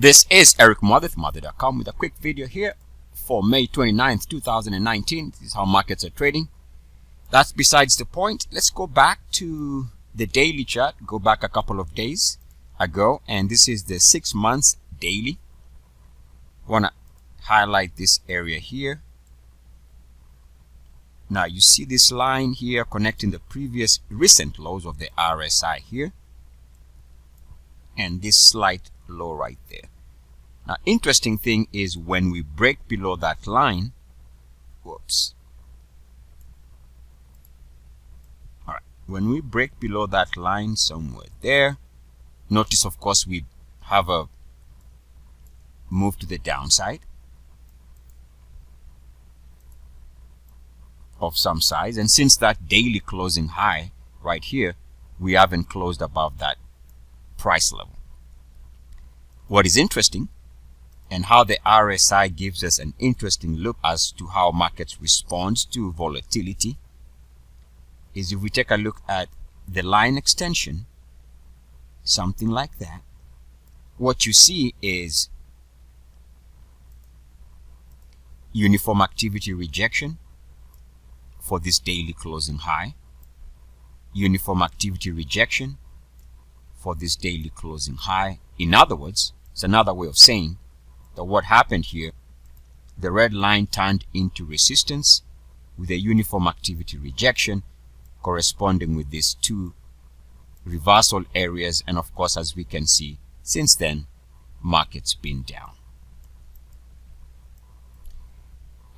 This is Eric Muathe from Muathe.com with a quick video here for May 29th, 2019. This is how markets are trading. That's besides the point. Let's go back to the daily chart. Go back a couple of days ago, and this is the 6 months daily. I want to highlight this area here. Now you see this line here connecting the previous recent lows of the RSI here, and this slight low right there. Now, interesting thing is when we break below that line, whoops. All right, when we break below that line somewhere there, notice of course we have a move to the downside of some size, and since that daily closing high right here, we haven't closed above that price level. What is interesting, and how the RSI gives us an interesting look as to how markets respond to volatility, is if we take a look at the line extension, something like that, what you see is uniform activity rejection for this daily closing high, uniform activity rejection for this daily closing high. In other words, it's another way of saying that what happened here, the red line turned into resistance with a uniform activity rejection corresponding with these two reversal areas, and of course, as we can see, since then market's been down.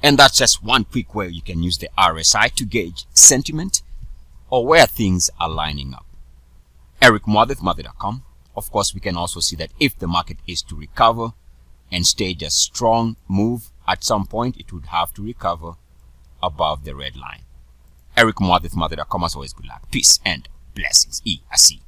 And that's just one quick way you can use the RSI to gauge sentiment or where things are lining up. Eric Muathe, Muathe.com. Of course, we can also see that if the market is to recover and stage a strong move at some point, it would have to recover above the red line. Eric Muathe, Muathe.com. As always, good luck, peace, and blessings. I see.